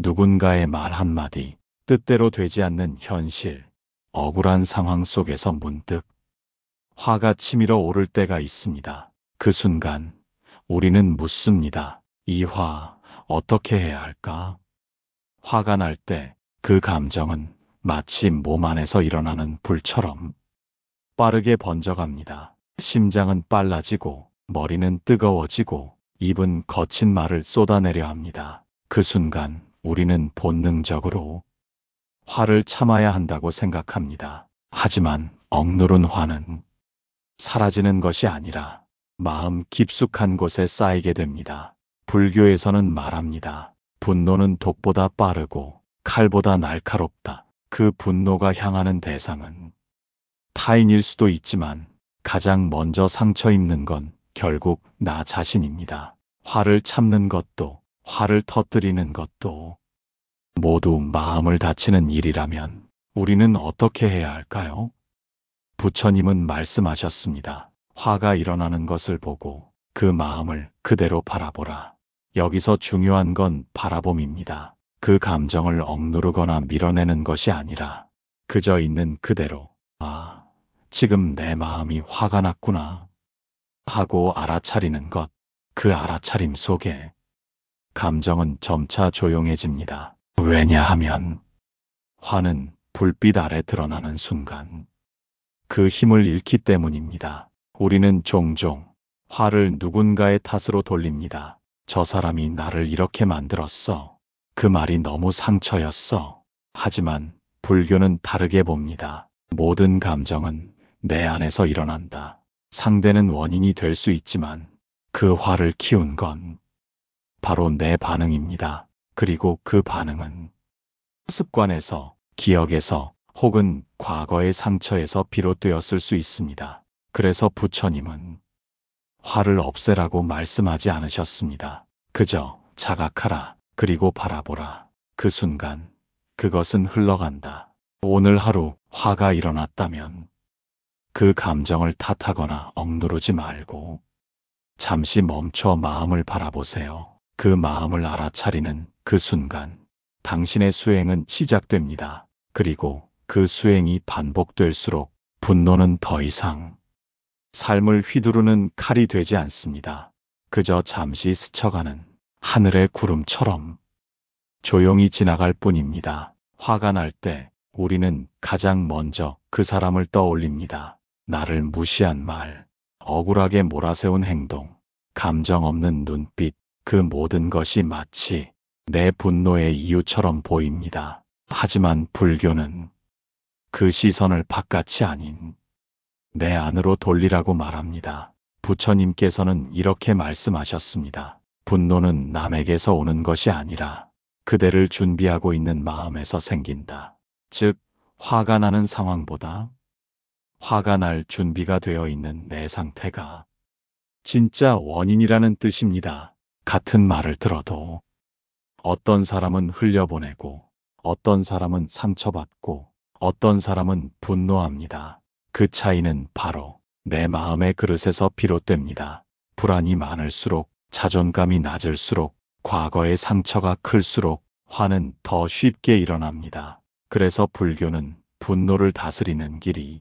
누군가의 말 한마디, 뜻대로 되지 않는 현실, 억울한 상황 속에서 문득 화가 치밀어 오를 때가 있습니다. 그 순간 우리는 묻습니다. 이 화 어떻게 해야 할까? 화가 날 때 그 감정은 마치 몸 안에서 일어나는 불처럼 빠르게 번져갑니다. 심장은 빨라지고 머리는 뜨거워지고 입은 거친 말을 쏟아내려 합니다. 그 순간 우리는 본능적으로 화를 참아야 한다고 생각합니다. 하지만 억누른 화는 사라지는 것이 아니라 마음 깊숙한 곳에 쌓이게 됩니다. 불교에서는 말합니다. 분노는 독보다 빠르고 칼보다 날카롭다. 그 분노가 향하는 대상은 타인일 수도 있지만 가장 먼저 상처 입는 건 결국 나 자신입니다. 화를 참는 것도 화를 터뜨리는 것도 모두 마음을 다치는 일이라면 우리는 어떻게 해야 할까요? 부처님은 말씀하셨습니다. 화가 일어나는 것을 보고 그 마음을 그대로 바라보라. 여기서 중요한 건 바라봄입니다. 그 감정을 억누르거나 밀어내는 것이 아니라 그저 있는 그대로, 아, 지금 내 마음이 화가 났구나 하고 알아차리는 것. 그 알아차림 속에 감정은 점차 조용해집니다. 왜냐하면 화는 불빛 아래 드러나는 순간 그 힘을 잃기 때문입니다. 우리는 종종 화를 누군가의 탓으로 돌립니다. 저 사람이 나를 이렇게 만들었어. 그 말이 너무 상처였어. 하지만 불교는 다르게 봅니다. 모든 감정은 내 안에서 일어난다. 상대는 원인이 될 수 있지만 그 화를 키운 건 바로 내 반응입니다. 그리고 그 반응은 습관에서, 기억에서 혹은 과거의 상처에서 비롯되었을 수 있습니다. 그래서 부처님은 화를 없애라고 말씀하지 않으셨습니다. 그저 자각하라. 그리고 바라보라. 그 순간 그것은 흘러간다. 오늘 하루 화가 일어났다면 그 감정을 탓하거나 억누르지 말고 잠시 멈춰 마음을 바라보세요. 그 마음을 알아차리는 그 순간 당신의 수행은 시작됩니다. 그리고 그 수행이 반복될수록 분노는 더 이상 삶을 휘두르는 칼이 되지 않습니다. 그저 잠시 스쳐가는 하늘의 구름처럼 조용히 지나갈 뿐입니다. 화가 날 때 우리는 가장 먼저 그 사람을 떠올립니다. 나를 무시한 말, 억울하게 몰아세운 행동, 감정 없는 눈빛, 그 모든 것이 마치 내 분노의 이유처럼 보입니다. 하지만 불교는 그 시선을 바깥이 아닌 내 안으로 돌리라고 말합니다. 부처님께서는 이렇게 말씀하셨습니다. 분노는 남에게서 오는 것이 아니라 그대를 준비하고 있는 마음에서 생긴다. 즉, 화가 나는 상황보다 화가 날 준비가 되어 있는 내 상태가 진짜 원인이라는 뜻입니다. 같은 말을 들어도 어떤 사람은 흘려보내고 어떤 사람은 상처받고 어떤 사람은 분노합니다. 그 차이는 바로 내 마음의 그릇에서 비롯됩니다. 불안이 많을수록, 자존감이 낮을수록, 과거의 상처가 클수록 화는 더 쉽게 일어납니다. 그래서 불교는 분노를 다스리는 길이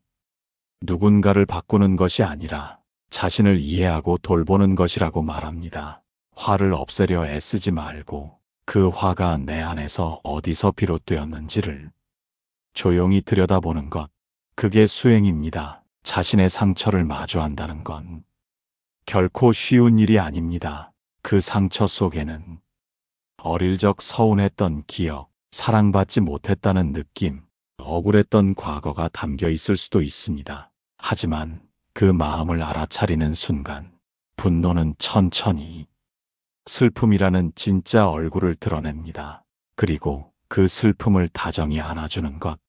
누군가를 바꾸는 것이 아니라 자신을 이해하고 돌보는 것이라고 말합니다. 화를 없애려 애쓰지 말고 그 화가 내 안에서 어디서 비롯되었는지를 조용히 들여다보는 것. 그게 수행입니다. 자신의 상처를 마주한다는 건 결코 쉬운 일이 아닙니다. 그 상처 속에는 어릴 적 서운했던 기억, 사랑받지 못했다는 느낌, 억울했던 과거가 담겨 있을 수도 있습니다. 하지만 그 마음을 알아차리는 순간 분노는 천천히 슬픔이라는 진짜 얼굴을 드러냅니다. 그리고 그 슬픔을 다정히 안아주는 것.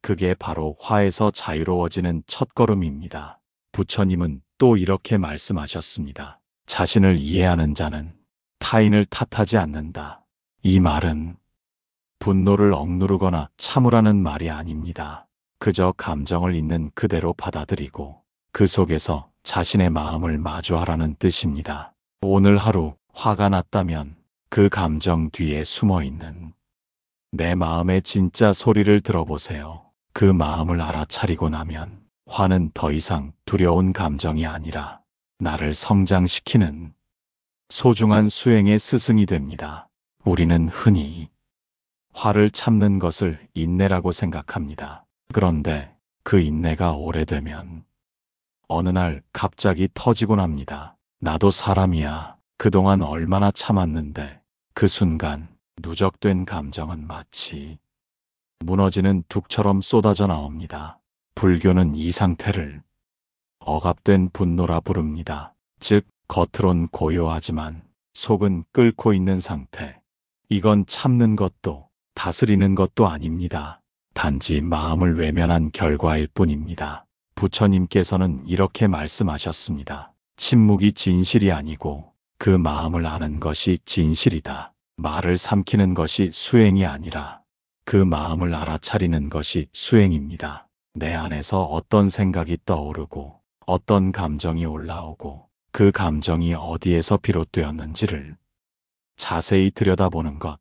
그게 바로 화에서 자유로워지는 첫걸음입니다. 부처님은 또 이렇게 말씀하셨습니다. 자신을 이해하는 자는 타인을 탓하지 않는다. 이 말은 분노를 억누르거나 참으라는 말이 아닙니다. 그저 감정을 있는 그대로 받아들이고 그 속에서 자신의 마음을 마주하라는 뜻입니다. 오늘 하루 화가 났다면 그 감정 뒤에 숨어 있는 내 마음의 진짜 소리를 들어보세요. 그 마음을 알아차리고 나면 화는 더 이상 두려운 감정이 아니라 나를 성장시키는 소중한 수행의 스승이 됩니다. 우리는 흔히 화를 참는 것을 인내라고 생각합니다. 그런데 그 인내가 오래되면 어느 날 갑자기 터지곤 합니다. 나도 사람이야. 그동안 얼마나 참았는데. 그 순간 누적된 감정은 마치 무너지는 둑처럼 쏟아져 나옵니다. 불교는 이 상태를 억압된 분노라 부릅니다. 즉, 겉으론 고요하지만 속은 끓고 있는 상태. 이건 참는 것도 다스리는 것도 아닙니다. 단지 마음을 외면한 결과일 뿐입니다. 부처님께서는 이렇게 말씀하셨습니다. 침묵이 진실이 아니고 그 마음을 아는 것이 진실이다. 말을 삼키는 것이 수행이 아니라 그 마음을 알아차리는 것이 수행입니다. 내 안에서 어떤 생각이 떠오르고 어떤 감정이 올라오고 그 감정이 어디에서 비롯되었는지를 자세히 들여다보는 것.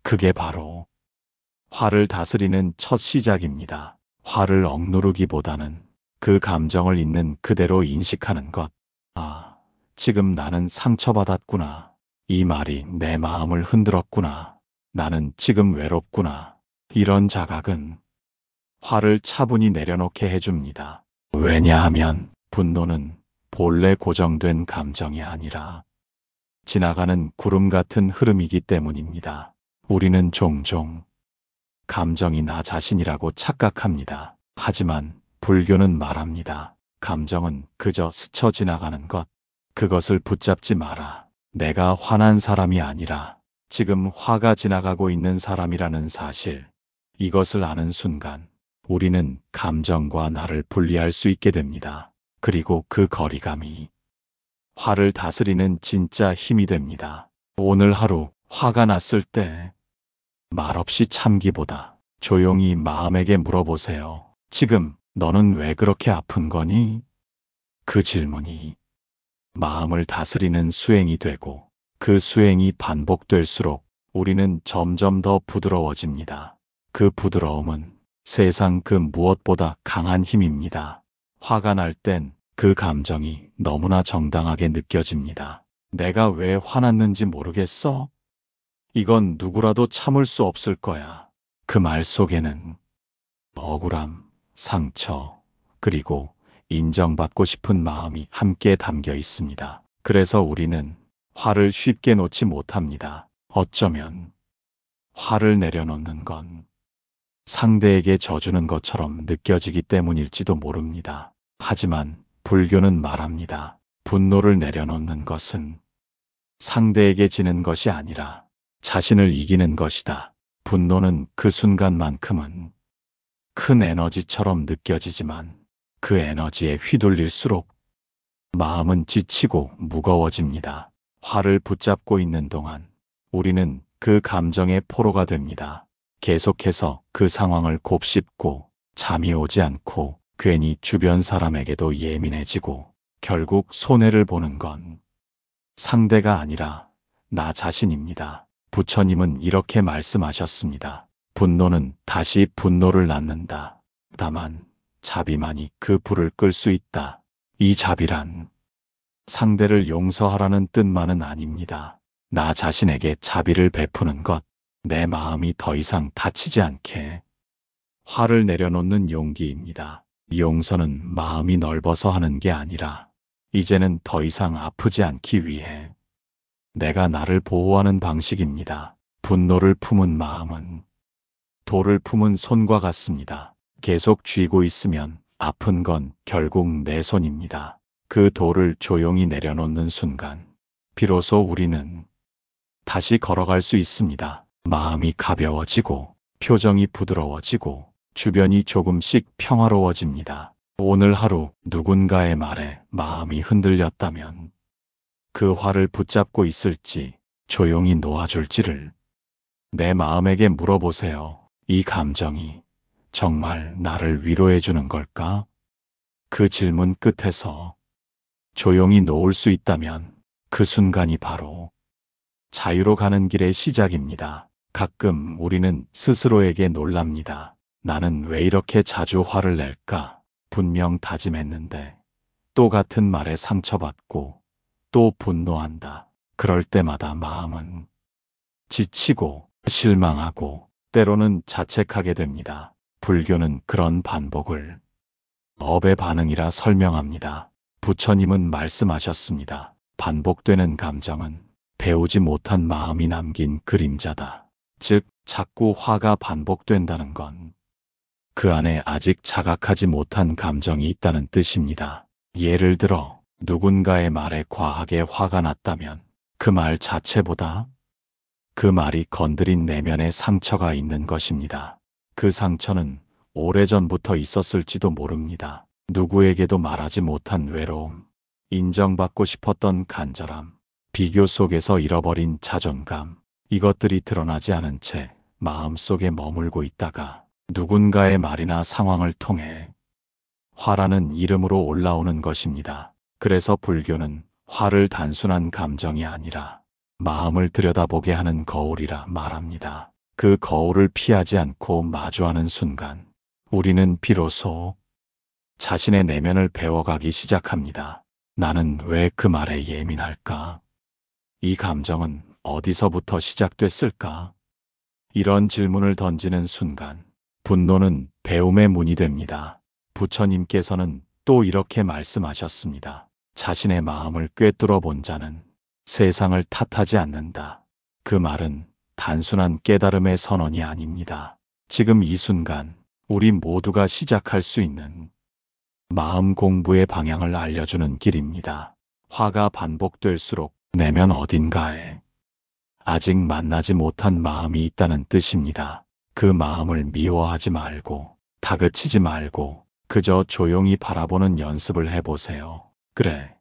그게 바로 화를 다스리는 첫 시작입니다. 화를 억누르기보다는 그 감정을 있는 그대로 인식하는 것. 아, 지금 나는 상처받았구나. 이 말이 내 마음을 흔들었구나. 나는 지금 외롭구나. 이런 자각은 화를 차분히 내려놓게 해줍니다. 왜냐하면 분노는 본래 고정된 감정이 아니라 지나가는 구름 같은 흐름이기 때문입니다. 우리는 종종 감정이 나 자신이라고 착각합니다. 하지만 불교는 말합니다. 감정은 그저 스쳐 지나가는 것. 그것을 붙잡지 마라. 내가 화난 사람이 아니라 지금 화가 지나가고 있는 사람이라는 사실. 이것을 아는 순간 우리는 감정과 나를 분리할 수 있게 됩니다. 그리고 그 거리감이 화를 다스리는 진짜 힘이 됩니다. 오늘 하루 화가 났을 때 말없이 참기보다 조용히 마음에게 물어보세요. 지금 너는 왜 그렇게 아픈 거니? 그 질문이 마음을 다스리는 수행이 되고 그 수행이 반복될수록 우리는 점점 더 부드러워집니다. 그 부드러움은 세상 그 무엇보다 강한 힘입니다. 화가 날 땐 그 감정이 너무나 정당하게 느껴집니다. 내가 왜 화났는지 모르겠어? 이건 누구라도 참을 수 없을 거야. 그 말 속에는 억울함, 상처, 그리고 인정받고 싶은 마음이 함께 담겨 있습니다. 그래서 우리는 화를 쉽게 놓지 못합니다. 어쩌면 화를 내려놓는 건 상대에게 져주는 것처럼 느껴지기 때문일지도 모릅니다. 하지만 불교는 말합니다. 분노를 내려놓는 것은 상대에게 지는 것이 아니라 자신을 이기는 것이다. 분노는 그 순간만큼은 큰 에너지처럼 느껴지지만 그 에너지에 휘둘릴수록 마음은 지치고 무거워집니다. 화를 붙잡고 있는 동안 우리는 그 감정의 포로가 됩니다. 계속해서 그 상황을 곱씹고 잠이 오지 않고 괜히 주변 사람에게도 예민해지고 결국 손해를 보는 건 상대가 아니라 나 자신입니다. 부처님은 이렇게 말씀하셨습니다. 분노는 다시 분노를 낳는다. 다만 자비만이 그 불을 끌 수 있다. 이 자비란 상대를 용서하라는 뜻만은 아닙니다. 나 자신에게 자비를 베푸는 것, 내 마음이 더 이상 다치지 않게 화를 내려놓는 용기입니다. 용서는 마음이 넓어서 하는 게 아니라 이제는 더 이상 아프지 않기 위해 내가 나를 보호하는 방식입니다. 분노를 품은 마음은 돌을 품은 손과 같습니다. 계속 쥐고 있으면 아픈 건 결국 내 손입니다. 그 돌을 조용히 내려놓는 순간 비로소 우리는 다시 걸어갈 수 있습니다. 마음이 가벼워지고 표정이 부드러워지고 주변이 조금씩 평화로워집니다. 오늘 하루 누군가의 말에 마음이 흔들렸다면 그 화를 붙잡고 있을지 조용히 놓아줄지를 내 마음에게 물어보세요. 이 감정이 정말 나를 위로해 주는 걸까? 그 질문 끝에서 조용히 놓을 수 있다면 그 순간이 바로 자유로 가는 길의 시작입니다. 가끔 우리는 스스로에게 놀랍니다. 나는 왜 이렇게 자주 화를 낼까? 분명 다짐했는데 또 같은 말에 상처받고 또 분노한다. 그럴 때마다 마음은 지치고 실망하고 때로는 자책하게 됩니다. 불교는 그런 반복을 업의 반응이라 설명합니다. 부처님은 말씀하셨습니다. 반복되는 감정은 배우지 못한 마음이 남긴 그림자다. 즉, 자꾸 화가 반복된다는 건 그 안에 아직 자각하지 못한 감정이 있다는 뜻입니다. 예를 들어 누군가의 말에 과하게 화가 났다면 그 말 자체보다 그 말이 건드린 내면에 상처가 있는 것입니다. 그 상처는 오래전부터 있었을지도 모릅니다. 누구에게도 말하지 못한 외로움, 인정받고 싶었던 간절함, 비교 속에서 잃어버린 자존감, 이것들이 드러나지 않은 채 마음속에 머물고 있다가 누군가의 말이나 상황을 통해 화라는 이름으로 올라오는 것입니다. 그래서 불교는 화를 단순한 감정이 아니라 마음을 들여다보게 하는 거울이라 말합니다. 그 거울을 피하지 않고 마주하는 순간 우리는 비로소 자신의 내면을 배워가기 시작합니다. 나는 왜 그 말에 예민할까? 이 감정은 어디서부터 시작됐을까? 이런 질문을 던지는 순간 분노는 배움의 문이 됩니다. 부처님께서는 또 이렇게 말씀하셨습니다. 자신의 마음을 꿰뚫어 본 자는 세상을 탓하지 않는다. 그 말은 단순한 깨달음의 선언이 아닙니다. 지금 이 순간 우리 모두가 시작할 수 있는 마음 공부의 방향을 알려주는 길입니다. 화가 반복될수록 내면 어딘가에 아직 만나지 못한 마음이 있다는 뜻입니다. 그 마음을 미워하지 말고 다그치지 말고 그저 조용히 바라보는 연습을 해보세요. 그래,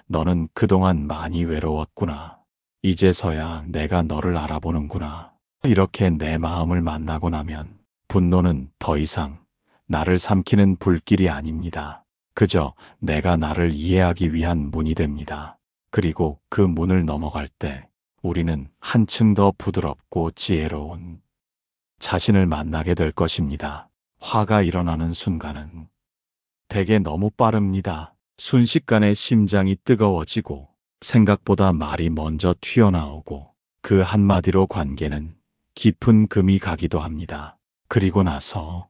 너는 그동안 많이 외로웠구나. 이제서야 내가 너를 알아보는구나. 이렇게 내 마음을 만나고 나면 분노는 더 이상 나를 삼키는 불길이 아닙니다. 그저 내가 나를 이해하기 위한 문이 됩니다. 그리고 그 문을 넘어갈 때 우리는 한층 더 부드럽고 지혜로운 자신을 만나게 될 것입니다. 화가 일어나는 순간은 대개 너무 빠릅니다. 순식간에 심장이 뜨거워지고 생각보다 말이 먼저 튀어나오고 그 한마디로 관계는 깊은 금이 가기도 합니다. 그리고 나서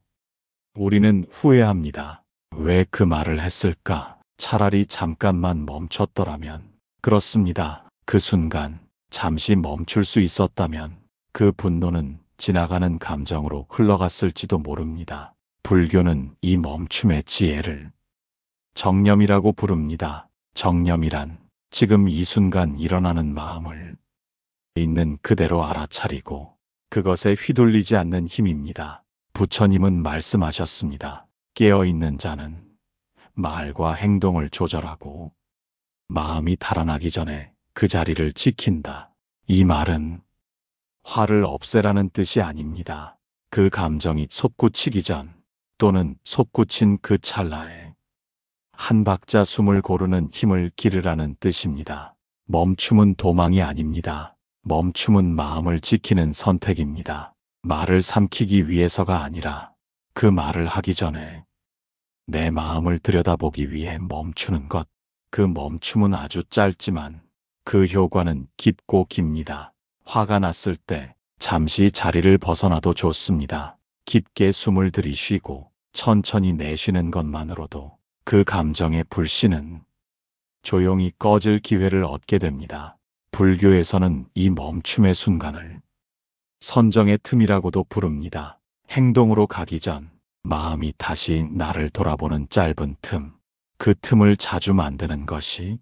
우리는 후회합니다. 왜 그 말을 했을까? 차라리 잠깐만 멈췄더라면. 그렇습니다. 그 순간 잠시 멈출 수 있었다면 그 분노는 지나가는 감정으로 흘러갔을지도 모릅니다. 불교는 이 멈춤의 지혜를 정념이라고 부릅니다. 정념이란 지금 이 순간 일어나는 마음을 있는 그대로 알아차리고 그것에 휘둘리지 않는 힘입니다. 부처님은 말씀하셨습니다. 깨어있는 자는 말과 행동을 조절하고 마음이 달아나기 전에 그 자리를 지킨다. 이 말은 화를 없애라는 뜻이 아닙니다. 그 감정이 솟구치기 전 또는 솟구친 그 찰나에 한 박자 숨을 고르는 힘을 기르라는 뜻입니다. 멈춤은 도망이 아닙니다. 멈춤은 마음을 지키는 선택입니다. 말을 삼키기 위해서가 아니라 그 말을 하기 전에 내 마음을 들여다보기 위해 멈추는 것. 그 멈춤은 아주 짧지만 그 효과는 깊고 깁니다. 화가 났을 때 잠시 자리를 벗어나도 좋습니다. 깊게 숨을 들이쉬고 천천히 내쉬는 것만으로도 그 감정의 불씨는 조용히 꺼질 기회를 얻게 됩니다. 불교에서는 이 멈춤의 순간을 선정의 틈이라고도 부릅니다. 행동으로 가기 전 마음이 다시 나를 돌아보는 짧은 틈, 그 틈을 자주 만드는 것이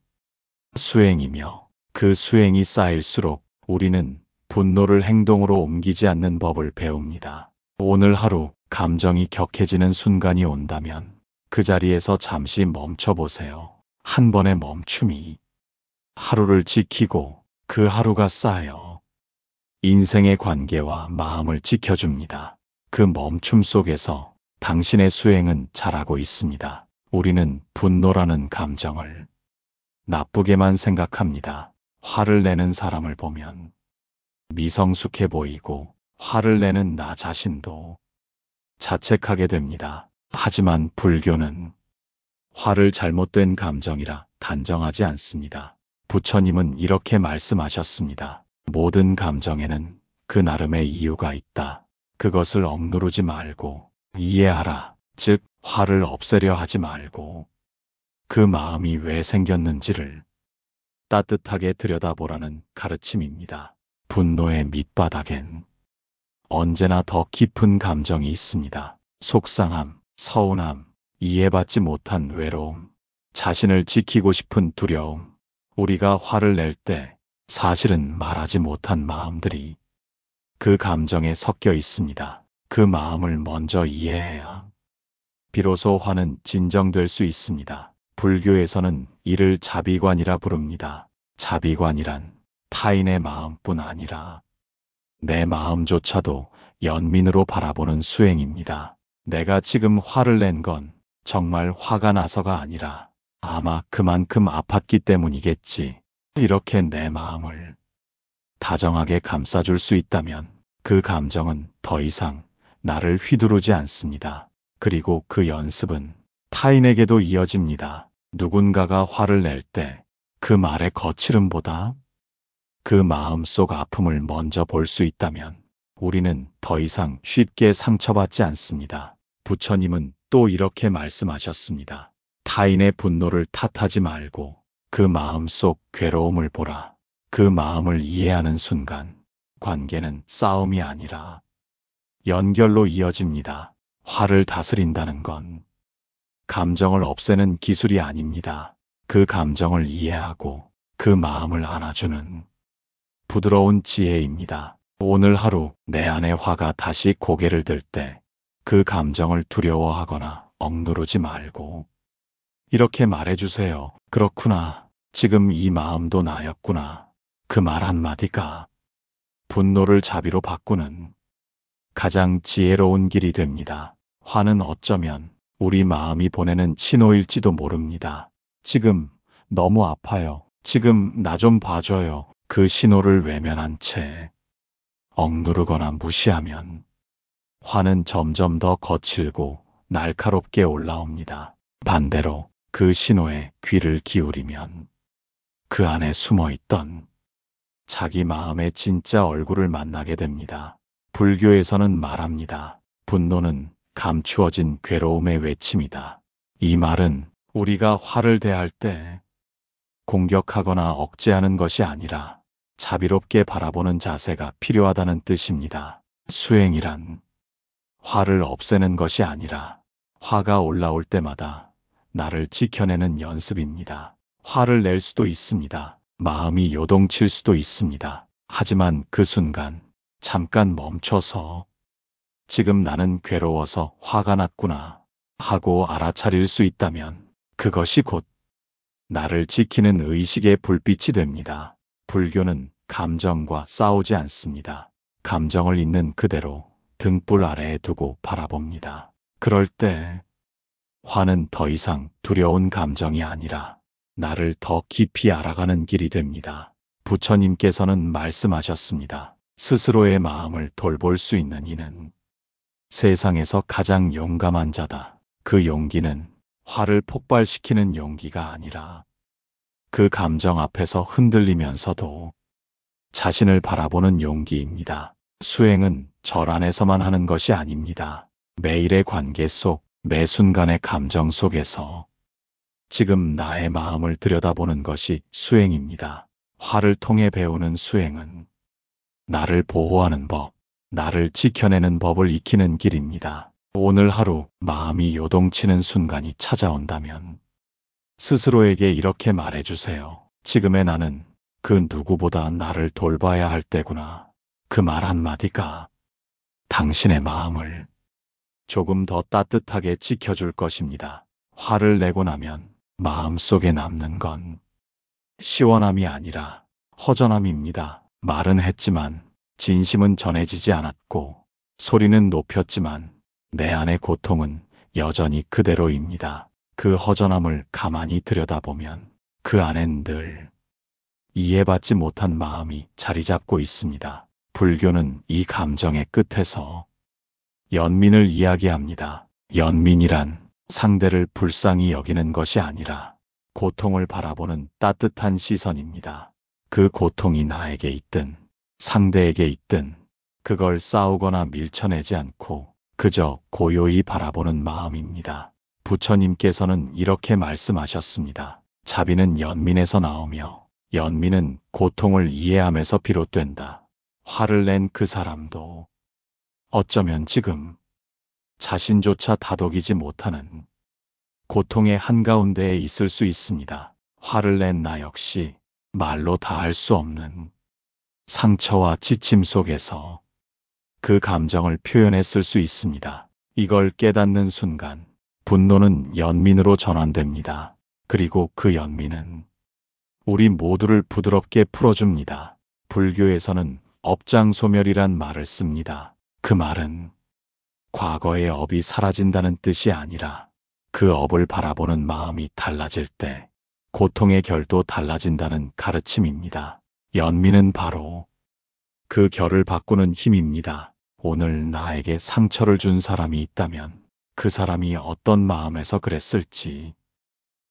수행이며 그 수행이 쌓일수록 우리는 분노를 행동으로 옮기지 않는 법을 배웁니다. 오늘 하루 감정이 격해지는 순간이 온다면 그 자리에서 잠시 멈춰보세요. 한 번의 멈춤이 하루를 지키고 그 하루가 쌓여 인생의 관계와 마음을 지켜줍니다. 그 멈춤 속에서 당신의 수행은 잘하고 있습니다. 우리는 분노라는 감정을 나쁘게만 생각합니다. 화를 내는 사람을 보면 미성숙해 보이고 화를 내는 나 자신도 자책하게 됩니다. 하지만 불교는 화를 잘못된 감정이라 단정하지 않습니다. 부처님은 이렇게 말씀하셨습니다. 모든 감정에는 그 나름의 이유가 있다. 그것을 억누르지 말고 이해하라. 즉, 화를 없애려 하지 말고 그 마음이 왜 생겼는지를 따뜻하게 들여다보라는 가르침입니다. 분노의 밑바닥엔 언제나 더 깊은 감정이 있습니다. 속상함, 서운함, 이해받지 못한 외로움, 자신을 지키고 싶은 두려움. 우리가 화를 낼 때 사실은 말하지 못한 마음들이 그 감정에 섞여 있습니다. 그 마음을 먼저 이해해야 비로소 화는 진정될 수 있습니다. 불교에서는 이를 자비관이라 부릅니다. 자비관이란 타인의 마음뿐 아니라 내 마음조차도 연민으로 바라보는 수행입니다. 내가 지금 화를 낸 건 정말 화가 나서가 아니라 아마 그만큼 아팠기 때문이겠지. 이렇게 내 마음을 다정하게 감싸줄 수 있다면 그 감정은 더 이상 나를 휘두르지 않습니다. 그리고 그 연습은 타인에게도 이어집니다. 누군가가 화를 낼 때 그 말의 거칠음보다 그 마음속 아픔을 먼저 볼 수 있다면 우리는 더 이상 쉽게 상처받지 않습니다. 부처님은 또 이렇게 말씀하셨습니다. 타인의 분노를 탓하지 말고 그 마음속 괴로움을 보라. 그 마음을 이해하는 순간 관계는 싸움이 아니라 연결로 이어집니다. 화를 다스린다는 건 감정을 없애는 기술이 아닙니다. 그 감정을 이해하고 그 마음을 안아주는 부드러운 지혜입니다. 오늘 하루 내 안의 화가 다시 고개를 들 때 그 감정을 두려워하거나 억누르지 말고 이렇게 말해주세요. 그렇구나. 지금 이 마음도 나였구나. 그 말 한마디가 분노를 자비로 바꾸는 가장 지혜로운 길이 됩니다. 화는 어쩌면 우리 마음이 보내는 신호일지도 모릅니다. 지금 너무 아파요. 지금 나 좀 봐줘요. 그 신호를 외면한 채 억누르거나 무시하면 화는 점점 더 거칠고 날카롭게 올라옵니다. 반대로 그 신호에 귀를 기울이면 그 안에 숨어있던 자기 마음의 진짜 얼굴을 만나게 됩니다. 불교에서는 말합니다. 분노는 감추어진 괴로움의 외침이다. 이 말은 우리가 화를 대할 때 공격하거나 억제하는 것이 아니라 자비롭게 바라보는 자세가 필요하다는 뜻입니다. 수행이란 화를 없애는 것이 아니라 화가 올라올 때마다 나를 지켜내는 연습입니다. 화를 낼 수도 있습니다. 마음이 요동칠 수도 있습니다. 하지만 그 순간 잠깐 멈춰서 지금 나는 괴로워서 화가 났구나 하고 알아차릴 수 있다면 그것이 곧 나를 지키는 의식의 불빛이 됩니다. 불교는 감정과 싸우지 않습니다. 감정을 있는 그대로 등불 아래에 두고 바라봅니다. 그럴 때 화는 더 이상 두려운 감정이 아니라 나를 더 깊이 알아가는 길이 됩니다. 부처님께서는 말씀하셨습니다. 스스로의 마음을 돌볼 수 있는 이는 세상에서 가장 용감한 자다. 그 용기는 화를 폭발시키는 용기가 아니라 그 감정 앞에서 흔들리면서도 자신을 바라보는 용기입니다. 수행은 절 안에서만 하는 것이 아닙니다. 매일의 관계 속, 매 순간의 감정 속에서 지금 나의 마음을 들여다보는 것이 수행입니다. 화를 통해 배우는 수행은 나를 보호하는 법, 나를 지켜내는 법을 익히는 길입니다. 오늘 하루 마음이 요동치는 순간이 찾아온다면 스스로에게 이렇게 말해주세요. 지금의 나는 그 누구보다 나를 돌봐야 할 때구나. 그 말 한마디가 당신의 마음을 조금 더 따뜻하게 지켜줄 것입니다. 화를 내고 나면 마음속에 남는 건 시원함이 아니라 허전함입니다. 말은 했지만 진심은 전해지지 않았고 소리는 높였지만 내 안의 고통은 여전히 그대로입니다. 그 허전함을 가만히 들여다보면 그 안엔 늘 이해받지 못한 마음이 자리 잡고 있습니다. 불교는 이 감정의 끝에서 연민을 이야기합니다. 연민이란 상대를 불쌍히 여기는 것이 아니라 고통을 바라보는 따뜻한 시선입니다. 그 고통이 나에게 있든 상대에게 있든 그걸 싸우거나 밀쳐내지 않고 그저 고요히 바라보는 마음입니다. 부처님께서는 이렇게 말씀하셨습니다. 자비는 연민에서 나오며 연민은 고통을 이해함에서 비롯된다. 화를 낸 그 사람도 어쩌면 지금 자신조차 다독이지 못하는 고통의 한가운데에 있을 수 있습니다. 화를 낸 나 역시 말로 다할 수 없는 상처와 지침 속에서 그 감정을 표현했을 수 있습니다. 이걸 깨닫는 순간 분노는 연민으로 전환됩니다. 그리고 그 연민은 우리 모두를 부드럽게 풀어줍니다. 불교에서는 업장소멸이란 말을 씁니다. 그 말은 과거의 업이 사라진다는 뜻이 아니라 그 업을 바라보는 마음이 달라질 때 고통의 결도 달라진다는 가르침입니다. 연민은 바로 그 결을 바꾸는 힘입니다. 오늘 나에게 상처를 준 사람이 있다면 그 사람이 어떤 마음에서 그랬을지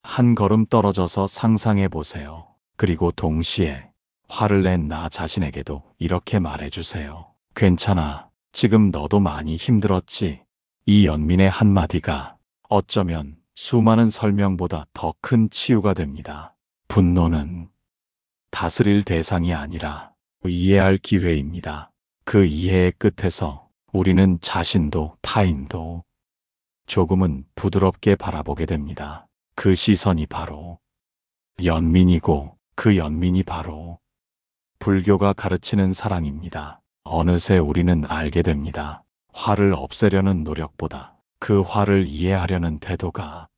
한 걸음 떨어져서 상상해 보세요. 그리고 동시에 화를 낸 나 자신에게도 이렇게 말해주세요. 괜찮아. 지금 너도 많이 힘들었지. 이 연민의 한마디가 어쩌면 수많은 설명보다 더 큰 치유가 됩니다. 분노는 다스릴 대상이 아니라 이해할 기회입니다. 그 이해의 끝에서 우리는 자신도 타인도 조금은 부드럽게 바라보게 됩니다. 그 시선이 바로 연민이고 그 연민이 바로 불교가 가르치는 사랑입니다. 어느새 우리는 알게 됩니다. 화를 없애려는 노력보다 그 화를 이해하려는 태도가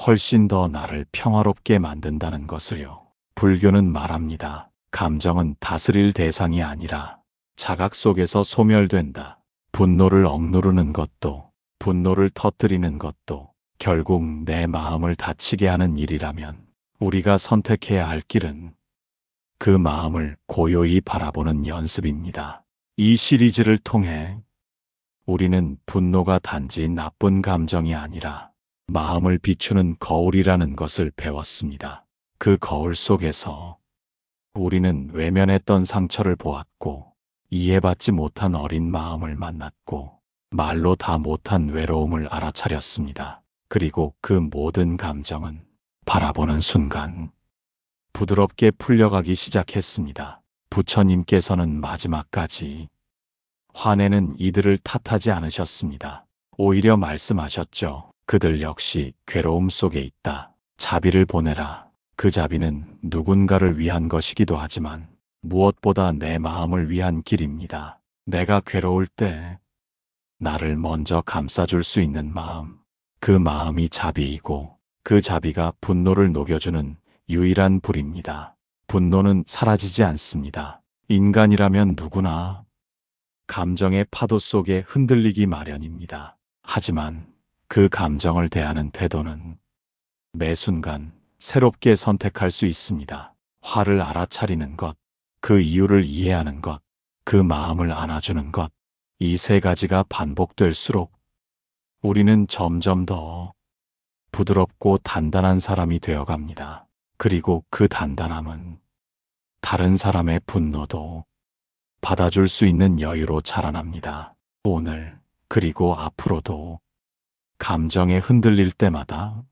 훨씬 더 나를 평화롭게 만든다는 것을요. 불교는 말합니다. 감정은 다스릴 대상이 아니라 자각 속에서 소멸된다. 분노를 억누르는 것도 분노를 터뜨리는 것도 결국 내 마음을 다치게 하는 일이라면 우리가 선택해야 할 길은 그 마음을 고요히 바라보는 연습입니다. 이 시리즈를 통해 우리는 분노가 단지 나쁜 감정이 아니라 마음을 비추는 거울이라는 것을 배웠습니다. 그 거울 속에서 우리는 외면했던 상처를 보았고 이해받지 못한 어린 마음을 만났고 말로 다 못한 외로움을 알아차렸습니다. 그리고 그 모든 감정은 바라보는 순간 부드럽게 풀려가기 시작했습니다. 부처님께서는 마지막까지 화내는 이들을 탓하지 않으셨습니다. 오히려 말씀하셨죠. 그들 역시 괴로움 속에 있다. 자비를 보내라. 그 자비는 누군가를 위한 것이기도 하지만 무엇보다 내 마음을 위한 길입니다. 내가 괴로울 때 나를 먼저 감싸줄 수 있는 마음. 그 마음이 자비이고 그 자비가 분노를 녹여주는 유일한 불입니다. 분노는 사라지지 않습니다. 인간이라면 누구나 감정의 파도 속에 흔들리기 마련입니다. 하지만 그 감정을 대하는 태도는 매 순간 새롭게 선택할 수 있습니다. 화를 알아차리는 것, 그 이유를 이해하는 것, 그 마음을 안아주는 것, 이 세 가지가 반복될수록 우리는 점점 더 부드럽고 단단한 사람이 되어갑니다. 그리고 그 단단함은 다른 사람의 분노도 받아줄 수 있는 여유로 자라납니다. 오늘 그리고 앞으로도 감정에 흔들릴 때마다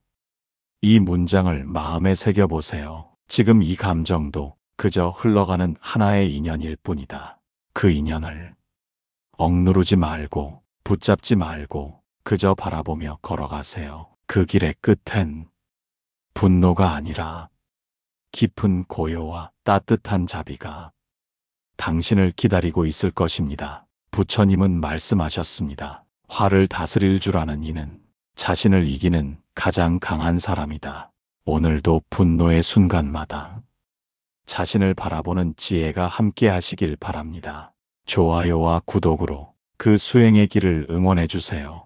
이 문장을 마음에 새겨보세요. 지금 이 감정도 그저 흘러가는 하나의 인연일 뿐이다. 그 인연을 억누르지 말고 붙잡지 말고 그저 바라보며 걸어가세요. 그 길의 끝엔 분노가 아니라 깊은 고요와 따뜻한 자비가 당신을 기다리고 있을 것입니다. 부처님은 말씀하셨습니다. 화를 다스릴 줄 아는 이는 자신을 이기는 가장 강한 사람이다. 오늘도 분노의 순간마다 자신을 바라보는 지혜가 함께 하시길 바랍니다. 좋아요와 구독으로 그 수행의 길을 응원해 주세요.